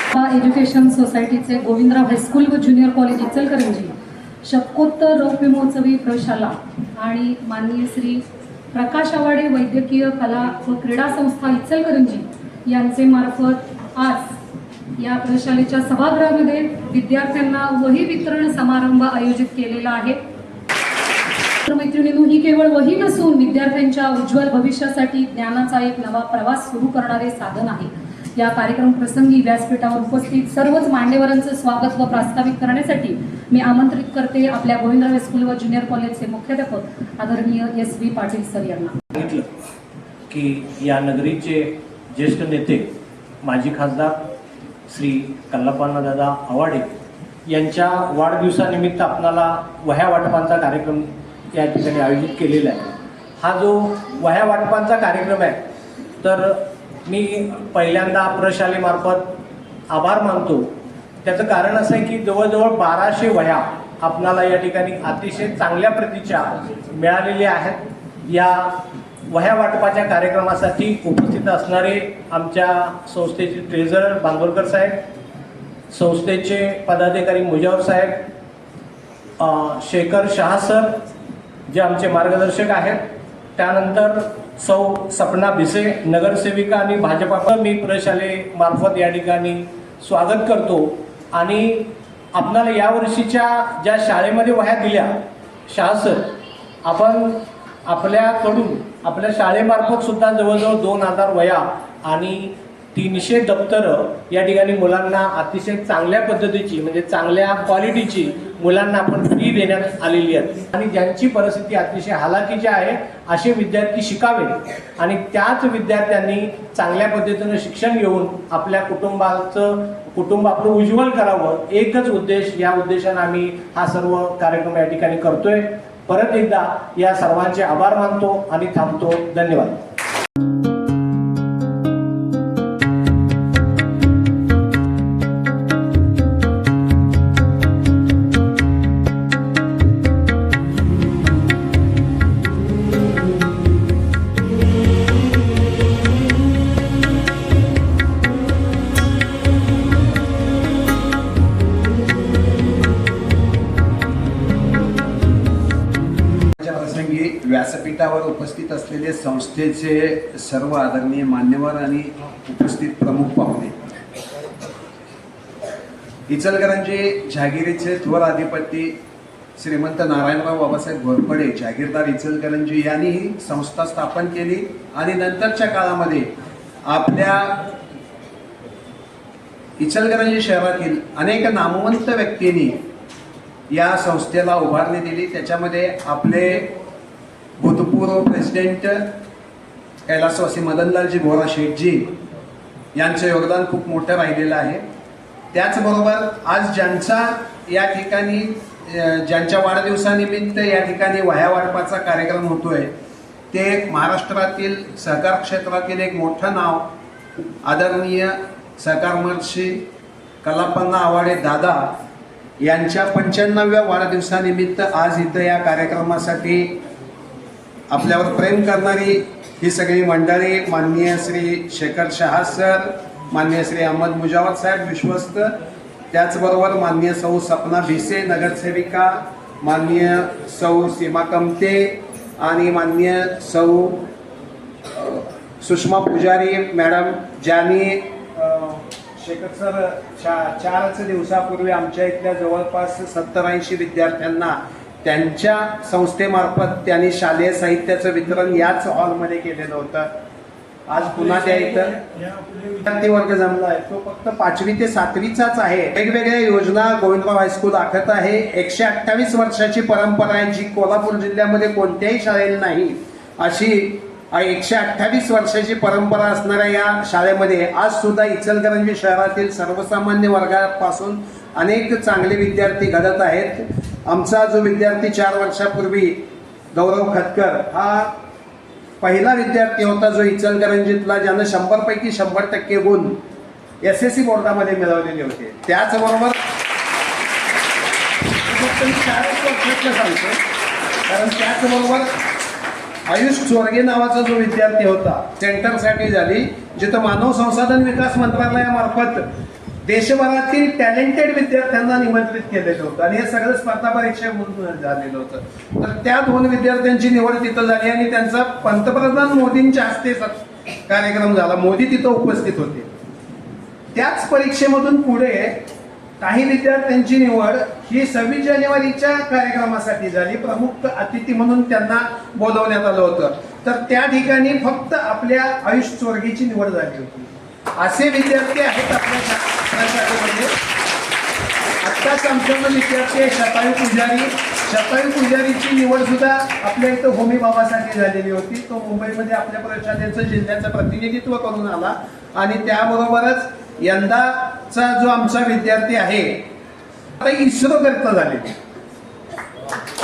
Education सोसायटीचे Govindrao high school व junior college Ichalkaranji शतकोत्तर रौप्य महोत्सवी प्रशाला आणि माननीय श्री प्रकाश आवाडे वैद्यकीय कला व क्रीडा संस्था इचलकरंजी यांचे मार्फत आज या प्रशालेच्या सभागृहामध्ये विद्यार्थ्यांना वही वितरण समारंभ आयोजित केलेला आहे। मैत्रिणींनो, ही केवळ वही नसून विद्यार्थ्यांच्या उज्ज्वल भविष्यासाठी ज्ञानाचा एक नवा प्रवास सुरू करणारे साधन आहे। या कार्यक्रम प्रसंगी व्यासपीठावर उपस्थित सर्वच मान्यवरांचं स्वागत व प्रास्ताविक करण्यासाठी मी आमंत्रित करते आपल्या गोविंदराव हायस्कूल व ज्युनियर कॉलेजचे मुख्याध्यापक आदरणीय SV पाटील सर यांना। सांगितलं की या नगरीचे ज्येष्ठ नेते माजी खासदार श्री कल्लाप्पा दादा आवाडे यांच्या वाढदिवसानिमित्त आपणाला वह्या वाटपांचा कार्यक्रम या ठिकाणी आयोजित केलेला आहे। हा जो वह्या वाटपांचा कार्यक्रम आहे तर मी पहिल्यांदा प्रशालेमार्फत आभार मानतो। त्याचं कारण असं आहे की जवळजवळ 1200 वह्या आपणाला या ठिकाणी अतिशय चांगल्या प्रतीच्या मिळालेल्या आहेत। या वह्या वाटपाच्या कार्यक्रमासाठी उपस्थित असणारे आमच्या संस्थेचे ट्रेझरर बांगोरकर साहेब, संस्थेचे पदाधिकारी मुजावर साहेब, शेखर शहा सर जे आमचे मार्गदर्शक आहेत, त्यानंतर सौ सपना भिसे नगरसेविका आणि भाजपा मी प्रशालेमार्फत या ठिकाणी स्वागत करतो। आणि आपणाला यावर्षीच्या ज्या शाळेमध्ये वह्या दिल्या शहा सर, आपण आपल्याकडून आपल्या शाळेमार्फत सुद्धा जवळजवळ 2000 वह्या आणि 300 दप्तरं या ठिकाणी मुलांना अतिशय चांगल्या पद्धतीची म्हणजे चांगल्या क्वालिटीची मुलांना आपण फ्री देण्यात आलेली आहे। आणि ज्यांची परिस्थिती अतिशय हालाकीची आहे असे विद्यार्थी शिकावे आणि त्याच विद्यार्थ्यांनी चांगल्या पद्धतीनं शिक्षण घेऊन आपल्या कुटुंब आपलं उज्ज्वल करावं, एकच उद्देश, या उद्देशाने आम्ही हा सर्व कार्यक्रम या ठिकाणी करतोय। परत एकदा या सर्वांचे आभार मानतो आणि थांबतो। धन्यवाद। व्यासपीठावर उपस्थित असलेले संस्थेचे सर्व आदरणीय मान्यवर आणि उपस्थित प्रमुख पाहुणे, इचलकरंजी जहागिरीचे थोर अधिपती श्रीमंत नारायणराव बाबासाहेब घोरपडे जहागीरदार इचलकरंजी यांनी ही संस्था स्थापन केली आणि नंतरच्या काळामध्ये आपल्या इचलकरंजी शहरातील अनेक नामवंत व्यक्तींनी या संस्थेला उभारणी दिली। त्याच्यामध्ये आपले भूतपूर्व प्रेसिडेंट कैलासवासी मदनलालजी बोरा शेठजी यांचं योगदान खूप मोठं राहिलेलं आहे। त्याचबरोबर आज या ठिकाणी ज्यांच्या वाढदिवसानिमित्त या ठिकाणी वह्या वाटपाचा कार्यक्रम होतोय ते महाराष्ट्रातील सहकार क्षेत्रातील एक मोठं नाव आदरणीय सहकार महर्षी कल्लाप्पा आवाडे दादा यांच्या 95व्या वाढदिवसानिमित्त आज इथं या कार्यक्रमासाठी आपल्यावर प्रेम करणारी ही सगळी मंडळी, माननीय श्री शेखर शहा सर, माननीय श्री अहमद मुजावर साहेब विश्वस्त, त्याचबरोबर माननीय सौ सपना भिसे नगरसेविका, माननीय सौ सीमा कमते आणि माननीय सौ सुषमा पुजारी मॅडम, ज्यांनी शेखर सर 4 दिवसापूर्वी आमच्या इथल्या जवळपास 70-80 विद्यार्थ्यांना त्यांच्या संस्थेमार्फत त्यांनी शालेय साहित्याचं वितरण याच हॉलमध्ये केलेलं होतं। आज पुन्हा त्या इथं विद्यार्थी वर्ग जमला आहे, तो फक्त 5वी ते 7वीचाच आहे। वेगवेगळ्या योजना गोविंदराव हायस्कूल आखत आहे। 128 वर्षाची परंपरा आहे जी कोल्हापूर जिल्ह्यामध्ये कोणत्याही शाळेला नाही, अशी 128 वर्षाची परंपरा असणाऱ्या या शाळेमध्ये आज सुद्धा इचलकरंजी शहरातील सर्वसामान्य वर्गापासून अनेक चांगले विद्यार्थी घडत आहेत। आमचा जो विद्यार्थी 4 वर्षापूर्वी गौरव खतकर हा पहिला विद्यार्थी होता जो इचलकरंजीतला ज्यानं 100 पैकी 100% गुण SSC बोर्डामध्ये मिळवलेले होते। त्याचबरोबर कारण त्याचबरोबर आयुष चोरगे नावाचा जो विद्यार्थी होता सेंटरसाठी झाली, जिथं मानव संसाधन विकास मंत्रालयामार्फत देशभरातील टॅलेंटेड विद्यार्थ्यांना निमंत्रित केलेलं होतं आणि हे सगळं स्पर्धा परीक्षेमधून झालेलं होतं. तर त्या 2 विद्यार्थ्यांची निवड तिथं झाली आणि त्यांचा पंतप्रधान मोदींच्या हस्ते कार्यक्रम झाला. मोदी तिथं उपस्थित होते. त्याच परीक्षेमधून पुढे काही विद्यार्थ्यांची निवड ही 26 जानेवारीच्या कार्यक्रमासाठी झाली. प्रमुख अतिथी म्हणून त्यांना बोलवण्यात आलं होतं. तर त्या ठिकाणी फक्त आपल्या आयुष चोरगेची निवड झाली होती. असे विद्यार्थी आहेत आपल्या शाळेमध्ये. आत्ताच आमच्याकडे विद्यार्थी आहे शतायू पुजारी. शतायू पुजारीची निवड सुद्धा आपल्या इथं होमी बाबासाठी झालेली होती. तो मुंबईमध्ये आपल्या प्रशालेचं जिल्ह्याचं प्रतिनिधित्व करून आला आणि त्याबरोबरच यंदाचा जो आमचा विद्यार्थी आहे आता इस्रो करता झाले.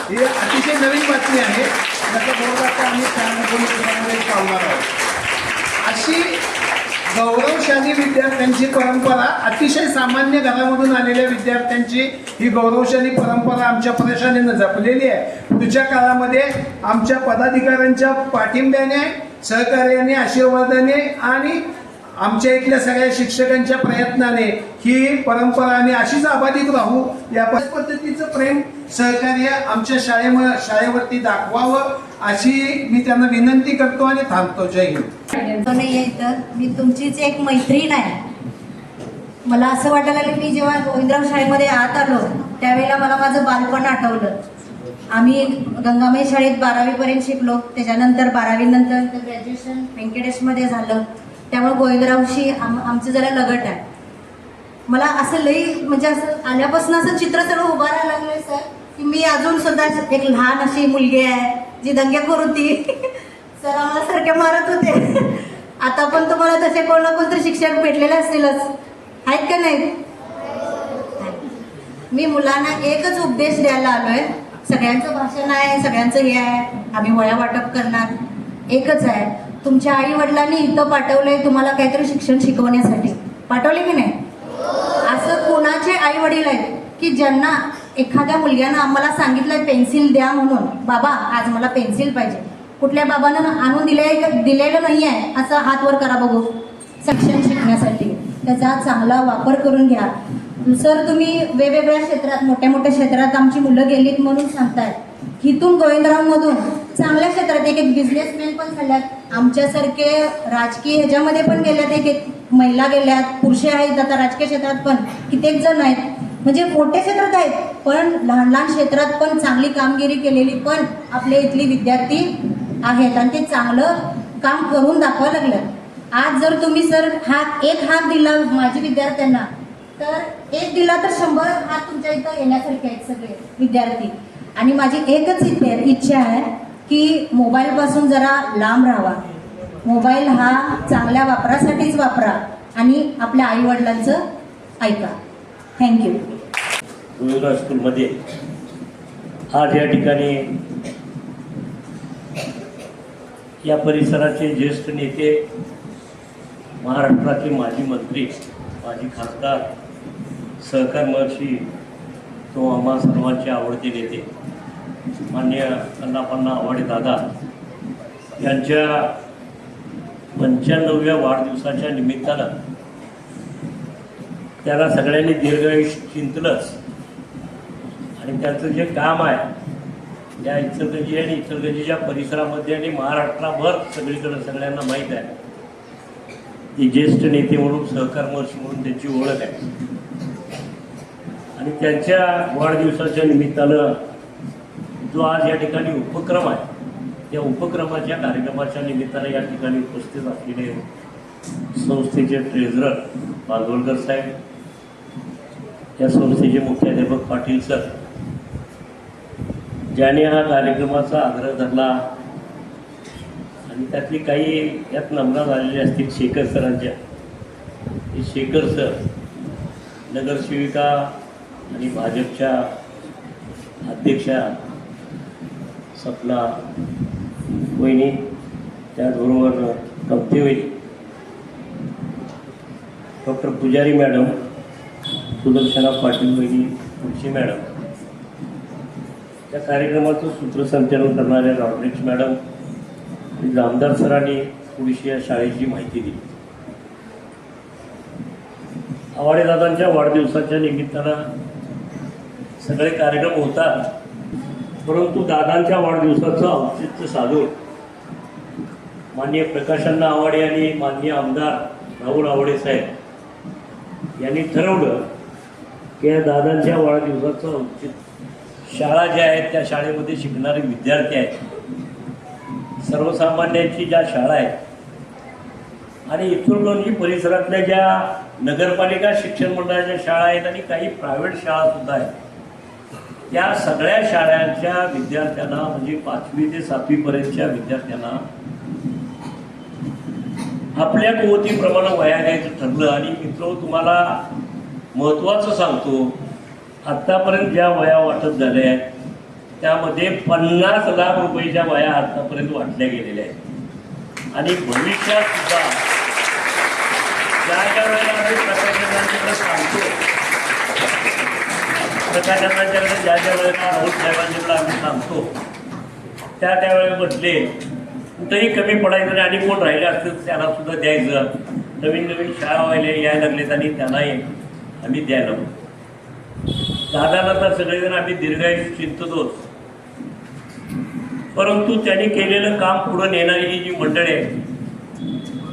ही अतिशय नवीन बातमी आहे. त्याचा बोर्ड आता आम्ही पावणार आहोत. अशी गौरवशाली विद्यार्थ्यांची परंपरा, अतिशय सामान्य घरामधून आलेल्या विद्यार्थ्यांची ही गौरवशाली परंपरा आमच्या प्रशासनाने जपलेली आहे. पुढच्या काळामध्ये आमच्या पदाधिकाऱ्यांच्या पाठिंब्याने, सहकार्याने, आशीर्वादाने आणि आमच्या इथल्या सगळ्या शिक्षकांच्या प्रयत्नाने ही परंपरा आणि अशीच अबाधित राहू या पद्धतीचं प्रेम सहकार्य आमच्या शाळेवरती दाखवावं अशी मी त्यांना विनंती करतो आणि थांबतो. जय हिंद. नाही आहे तर मी तुमचीच एक मैत्रीण आहे. मला असं वाटायला लागलं मी जेव्हा गोविंदराव शाळेमध्ये आत आलो त्यावेळेला मला माझं बालपण आठवलं. आम्ही गंगामाई शाळेत 12वी पर्यंत शिकलो. त्याच्यानंतर 12वी नंतर ग्रॅज्युएशन व्यंकटेशमध्ये झालं. त्यामुळे गोविंदरावशी आमचं जरा लगट आहे. मला असं लई म्हणजे असं आल्यापासून असं चित्र सगळं उभारायला लागलंय सर की मी अजून सुद्धा एक लहान अशी मुलगी आहे जी दंगेखोर होती. सर आम्हाला सारख्या मारत होते. आता पण तुम्हाला तसे कोण ना कोणतरी शिक्षक भेटलेले असतीलच, आहेत का नाही? मी मुलांना एकच उपदेश द्यायला आलोय. सगळ्यांचं भाषण आहे, सगळ्यांचं हे आहे, आम्ही वह्या वाटप करणार. एकच आहे, तुमच्या आई वडिलांनी इथं पाठवलंय तुम्हाला काहीतरी शिक्षण शिकवण्यासाठी. पाठवले की नाही? असं कोणाचे आई वडील आहेत की ज्यांना एखाद्या मुलग्यानं आम्हाला सांगितलंय पेन्सिल द्या म्हणून, बाबा आज मला पेन्सिल पाहिजे, कुठल्या बाबानं आणून दिलेलं नाही आहे असं हात वर करा बघू. शिक्षण शिकण्यासाठी त्याचा चांगला वापर करून घ्या. सर तुम्ही वेगवेगळ्या क्षेत्रात, मोठ्या मोठ्या क्षेत्रात आमची मुलं गेलीत म्हणून सांगताय. इथून गोविंदरावमधून चांगल्या क्षेत्रात एक बिझनेसमॅन पण झाल्यात, आमच्यासारखे राजकीय ह्याच्यामध्ये पण गेल्यात, एक महिला गेल्यात, पुरुष आहेत आता राजकीय क्षेत्रात पण कित्येक जण आहेत. म्हणजे मोठ्या क्षेत्रात आहेत पण लहान लहान क्षेत्रात पण चांगली कामगिरी केलेली पण आपले इथली विद्यार्थी आहेत आणि ते चांगलं काम करून दाखवायला लागलं. आज जर तुम्ही सर एक हात दिला माझ्या विद्यार्थ्यांना तर एक दिला तर 100 हात तुमच्या इथं येण्यासारखे आहेत सगळे विद्यार्थी. आणि माझी एकच इच्छा आहे की मोबाईलपासून जरा लांब राहावा. मोबाईल हा चांगल्या वापरासाठीच वापरा आणि आपल्या आईवडिलांचं ऐका. थँक्यू. गोविंदराव स्कूलमध्ये आज या ठिकाणी या परिसराचे ज्येष्ठ नेते, महाराष्ट्राचे माजी मंत्री, माजी खासदार, सहकार महर्षी, तो आम्हा सर्वांचे आवडते नेते माननीय अण्णाप्पा आवाडे दादा यांच्या 95व्या वाढदिवसाच्या निमित्तानं त्याला सगळ्यांनी दीर्घायुष्य चिंतलंच आणि त्यांचं जे काम आहे या इचलकरंजी आणि इचलकरंजीच्या परिसरामध्ये आणि महाराष्ट्राभर सगळीकडे सगळ्यांना माहीत आहे. ते ज्येष्ठ नेते म्हणून, सहकार महर्षी म्हणून त्यांची ओळख आहे. आणि त्यांच्या वाढदिवसाच्या निमित्तानं जो आज या ठिकाणी उपक्रम आहे त्या उपक्रमाच्या कार्यक्रमाच्या निमित्तानं या ठिकाणी उपस्थित असलेले संस्थेचे ट्रेझरर बांदोलकर साहेब, या संस्थेचे मुख्याध्यापक पाटील सर, ज्याने हा कार्यक्रमाचा आग्रह धरला आणि त्यातली काही यात नमना झालेली असतील शेखर सरांच्या. हे शेखर सर नगरसेविका आणि भाजपच्या अध्यक्षा सपना वहिनी, त्याचबरोबर कमते वहिनी, डॉक्टर पुजारी मॅडम, सुदर्शना पाटील वहिनी, तुळशी मॅडम, त्या कार्यक्रमाचं सूत्रसंचालन करणाऱ्या रॉड्रिक्स मॅडम आणि जामदार सरांनी थोडीशी या शाळेची माहिती दिली. आवाडे दादांच्या वाढदिवसाच्या निमित्तानं सगळे कार्यक्रम होतात, परंतु दादांच्या वाढदिवसाचं औचित्य साधून माननीय प्रकाशअण्णा आवाडे आणि माननीय आमदार राहुल आवाडे साहेब यांनी ठरवलं की या दादांच्या वाढदिवसाचं औचित्य, शाळा ज्या आहेत त्या शाळेमध्ये शिकणारे विद्यार्थी आहेत, सर्वसामान्यांची ज्या शाळा आहेत आणि इचलकरंजी परिसरातल्या ज्या नगरपालिका शिक्षण मंडळाच्या शाळा आहेत आणि काही प्रायव्हेट शाळासुद्धा आहेत, त्या सगळ्या शाळांच्या विद्यार्थ्यांना म्हणजे 5वी ते 7वीपर्यंतच्या विद्यार्थ्यांना आपल्या कुवतीप्रमाणे वया घ्यायचं ठरलं. आणि मित्र, तुम्हाला महत्त्वाचं सांगतो, आत्तापर्यंत ज्या वया वाटप झाल्या आहेत त्यामध्ये 50 लाख रुपयेच्या वया आत्तापर्यंत वाटल्या गेलेल्या आहेत. आणि भविष्यात सुद्धा ज्या वेळेला आम्ही प्रकाशनांच्याकडे सांगतो, प्रकाशनांच्याकडे ज्या वेळेला राहुल साहेबांच्याकडे आम्ही सांगतो त्यावेळेला म्हटले कुठेही कमी पडायचं नाही आणि कोण राहिले असतील त्यांना सुद्धा द्यायचं. नवीन नवीन शाळा यायला लागलेत आणि त्यांनाही आम्ही द्यायला लागलो. दादाला तर सगळेजण आम्ही दीर्घायुष्य चिंततोच, परंतु त्यांनी केलेलं काम पुढे नेणारी ही जी मंडळी आहे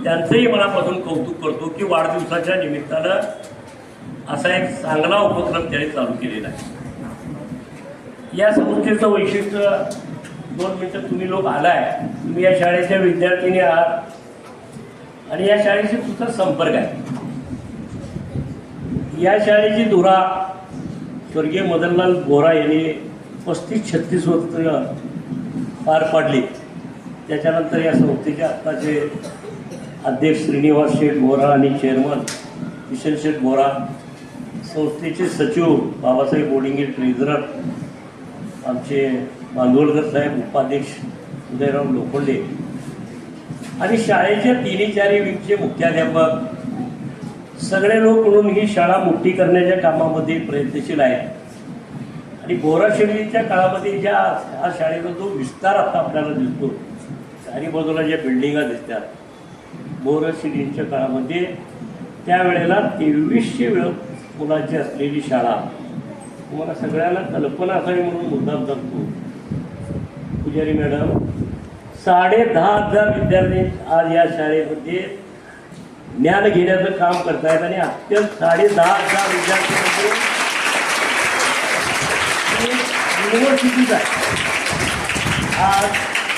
त्यांचंही मनापासून कौतुक करतो की वाढदिवसाच्या निमित्तानं असा एक चांगला उपक्रम त्यांनी चालू केलेला आहे. या संस्थेचं वैशिष्ट्य, 2 मिनटं तुम्ही लोक आलाय, तुम्ही या शाळेच्या विद्यार्थिनी आहात आणि या शाळेशी तुमचा संपर्क आहे. या शाळेची धुरा स्वर्गीय मदनलाल बोरा यांनी 35-36 वर्ष पार पाडली. त्याच्यानंतर या संस्थेचे आत्ताचे अध्यक्ष श्रीनिवास शेठ बोरा आणि चेअरमन किशन शेठ बोरा, संस्थेचे सचिव बाबासाहेब बोडिंगे, ट्रेझरर आमचे बांदोळकर साहेब, उपाध्यक्ष उदयराव लोखंडे आणि शाळेच्या 3-4 विंगचे मुख्याध्यापक सगळे लोक म्हणून ही शाळा मोठी करण्याच्या कामामध्ये प्रयत्नशील आहेत. आणि बोराशेडीच्या काळामध्ये ज्या शाळेचा जो विस्तार आता आपल्याला दिसतो, चारी बाजूला ज्या बिल्डिंगा दिसतात, बोराशेडीच्या काळामध्ये त्यावेळेला 2300 मुलांची असलेली शाळा, तुम्हाला सगळ्यांना कल्पना असावी म्हणून मुद्दाम सांगतो, पुजारी मॅडम, 10,500 विद्यार्थी आज या शाळेमध्ये ज्ञान घेण्याचं काम करतायत आणि अत्यंत 10,500 विद्यार्थ्यांमध्ये युनिव्हर्सिटीज आहे. आज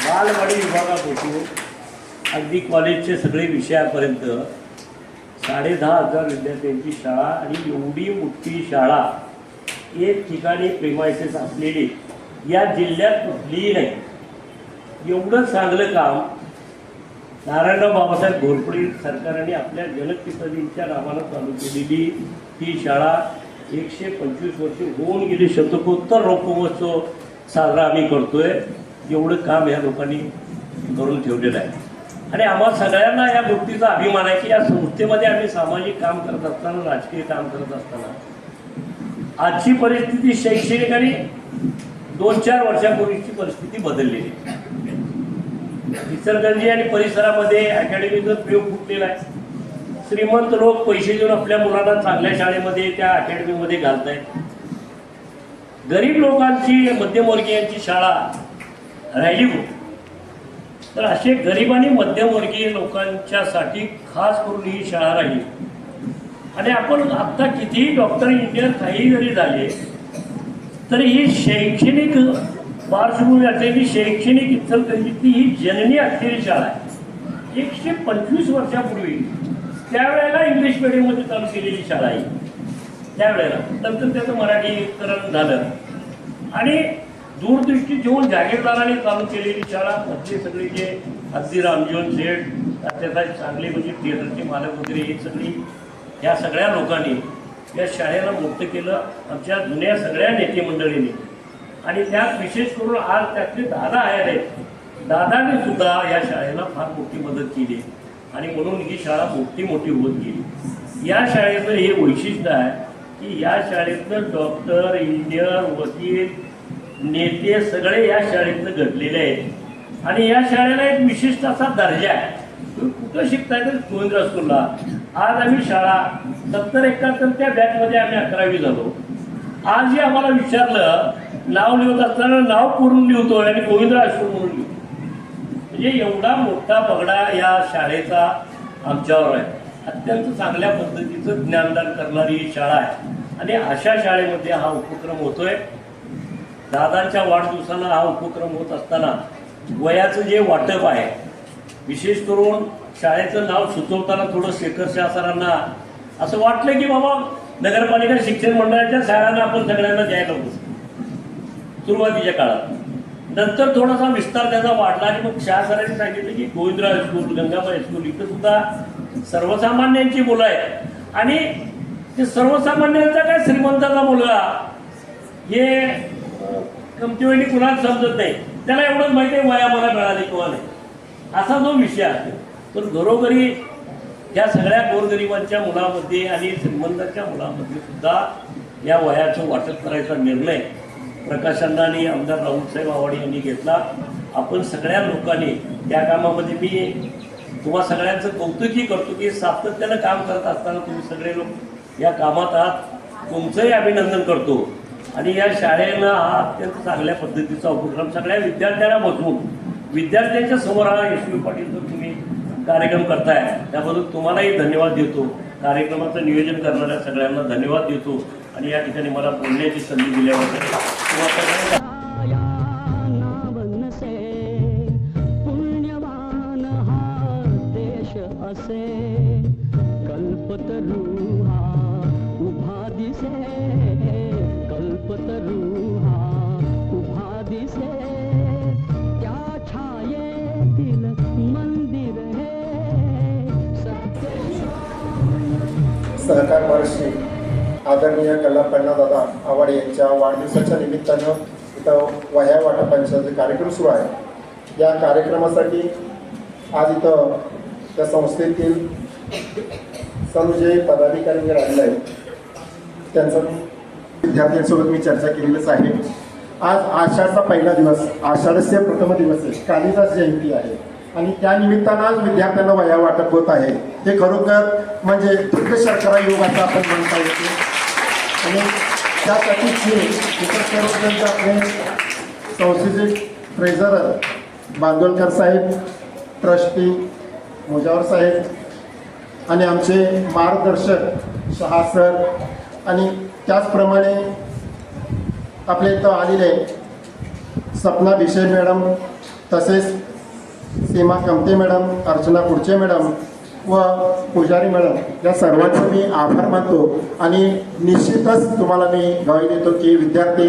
बालवाडी विभागापासून अगदी कॉलेजचे सगळे विषयापर्यंत 10,500 विद्यार्थ्यांची शाळा आणि एवढी मोठी शाळा एक ठिकाणी प्रेमायसेस असलेली या जिल्ह्यात कुठलीही नाही. एवढं चांगलं काम नारायणराव बाबासाहेब घोरपडे सरकारने आपल्या जनकपिताजींच्या नावानं चालू केलेली ही शाळा 125 वर्ष होऊन गेली. शतकोत्तर रोपमहोत्सव साजरा आम्ही करतोय. एवढं काम या लोकांनी करून ठेवलेलं आहे आणि आम्हा सगळ्यांना या गोष्टीचा अभिमान आहे की या संस्थेमध्ये आम्ही सामाजिक काम करत असताना, राजकीय काम करत असताना आजची परिस्थिती शैक्षणिक आणि 2-4 वर्षापूर्वीची परिस्थिती बदललेली आहे. इचलकरंजी आणि परिसरामध्ये अकॅडमीचा प्रयोग फुटलेला आहे. श्रीमंत लोक पैसे देऊन आपल्या मुलांना चांगल्या शाळेमध्ये त्या अकॅडमीमध्ये घालत आहेत. गरीब लोकांची, मध्यमवर्गीयांची शाळा राहिली कुठे? तर असे गरीब आणि मध्यमवर्गीय लोकांच्यासाठी खास करून ही शाळा राहिली. आणि आपण आत्ता कितीही डॉक्टर, इंजिनियर काही जरी झाले तरी ही शैक्षणिक पार्श्वभूमी असलेली शैक्षणिक इचलकरंजीतली ही जननी असलेली शाळा आहे. 125 वर्षापूर्वी त्यावेळेला इंग्लिश मिडियममध्ये चालू केलेली शाळा आहे. त्यावेळेला नंतर त्याचं मराठीकरण झालं आणि दूरदृष्टी घेऊन जागीरदाराने चालू केलेली शाळा. मधले सगळे जे अगदी रामजीवन सेठ, त्याचा चांगले म्हणजे थिएटरचे मालक वगैरे हे सगळी या सगळ्या लोकांनी या शाळेला मोठं केलं, आमच्या जुन्या सगळ्या नेते मंडळींनी. आणि त्यात विशेष करून आज त्यातले दादा आहेत, दादाने सुद्धा या शाळेला फार मोठी मदत केली आणि म्हणून ही शाळा मोठी होत गेली. या शाळेचं हे वैशिष्ट्य आहे की या शाळेतलं डॉक्टर, इंजिनियर, वकील, नेते सगळे या शाळेतनं घडलेले आहेत आणि या शाळेला एक विशिष्ट असा दर्जा आहे. तुम्ही कुठं शिकताय तर गोविंदराव स्कूलला. आज आम्ही शाळा 70-71 त्या बॅचमध्ये आम्ही 11वी झालो. आजही आम्हाला विचारलं नाव लिहत असताना नाव पूर्ण लिहितो आणि गोविंदराव हायस्कूल म्हणून लिहितो. म्हणजे एवढा मोठा पगडा या शाळेचा आमच्यावर आहे. अत्यंत चांगल्या पद्धतीचं ज्ञानदान करणारी ही शाळा आहे आणि अशा शाळेमध्ये हा उपक्रम होतोय. दादांच्या वाढदिवसाला हा उपक्रम होत असताना वयाचं जे वाटप आहे, विशेष करून शाळेचं नाव सुचवताना थोडं शेखर शाह सरांना असं वाटलं की बाबा नगरपालिका शिक्षण मंडळाच्या शाळांना आपण सगळ्यांना द्यायला होतो सुरुवातीच्या काळात. नंतर थोडासा विस्तार त्याचा वाढला आणि मग शाह सरांनी सांगितलं की गोविंदराव हायस्कूल, गंगाबाई हायस्कूल इथं सुद्धा सर्वसामान्यांची मुलं आहेत आणि ते सर्वसामान्यांचा काय श्रीमंताचा मुलगा हे कमतीवेळी कुणाला समजत नाही, त्याला एवढंच माहिती आहे वया मला मिळाली किंवा नाही, असा जो विषय आहे. तर घरोघरी या सगळ्या गोरगरिबांच्या मुलामध्ये आणि श्रीमंतांच्या मुलामध्ये सुद्धा या वयाचं वाटप करायचा निर्णय प्रकाशांना आणि आमदार राहुलसाहेब आवाडे यांनी घेतला. आपण सगळ्या लोकांनी त्या कामामध्ये मी तुम्हा सगळ्यांचं कौतुकही करतो की सातत्यानं काम करत असताना तुम्ही सगळे लोक या कामात आहात. तुमचंही अभिनंदन करतो आणि या शाळेनं हा अत्यंत चांगल्या पद्धतीचा उपक्रम सगळ्या विद्यार्थ्यांना बसवून विद्यार्थ्यांच्या समोर हा यशवी पाटील जो तुम्ही कार्यक्रम करताय त्याबद्दल तुम्हालाही धन्यवाद देतो. कार्यक्रमाचं नियोजन करणाऱ्या सगळ्यांना धन्यवाद देतो आणि या ठिकाणी मला बोलण्याची संधी दिल्याबद्दल तुम्हा सगळ्यांना पुण्यवान हा देश असे कल्पतरू हा उभा दिसे कल्पतरू हा उभा दिसे त्या छायेतील मंदिर हे सहकार महर्षी आदरणीय कल्लापण्णा दादा आवाडे यांच्या वाढदिवसाच्या निमित्तानं इथं वह्या वाटपांचा जे कार्यक्रम सुरू आहे, या कार्यक्रमासाठी आज इथं त्या संस्थेतील सर्व जे पदाधिकारी राहिले आहेत त्यांचा विद्यार्थ्यांसोबत मी चर्चा केलेलीच आहे. आज आषाढचा पहिला दिवस, आषाढस्य प्रथम दिवस आहे, कालिदास जयंती आहे आणि त्या निमित्तानं आज विद्यार्थ्यांना वह्या वाटप होत आहे. हे खरोखर म्हणजे दुर्ग शर्करा योग असं आपण म्हणता येते आणि त्यासाठीच मी इतर सर्वजण आपले संस्थेचे ट्रेझरर बांदोलकर साहेब, ट्रस्टी मुजावर साहेब आणि आमचे मार्गदर्शक शहा सर आणि त्याचप्रमाणे आपल्या इथं आलेले सपना भिशे मॅडम, तसेच सीमा कमते मॅडम, अर्चना कुडचे मॅडम व पुजारी मॅडम, या सर्वांचं मी आभार मानतो. आणि निश्चितच तुम्हाला मी ग्वाही देतो की विद्यार्थी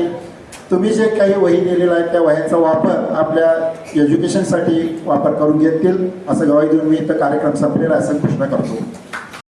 तुम्ही जे काही वही दिलेलं आहे त्या वह्याचा वापर आपल्या एज्युकेशनसाठी वापर करून घेतील असं ग्वाही देऊन मी इथं कार्यक्रम संपलेला असं घोषणा करतो.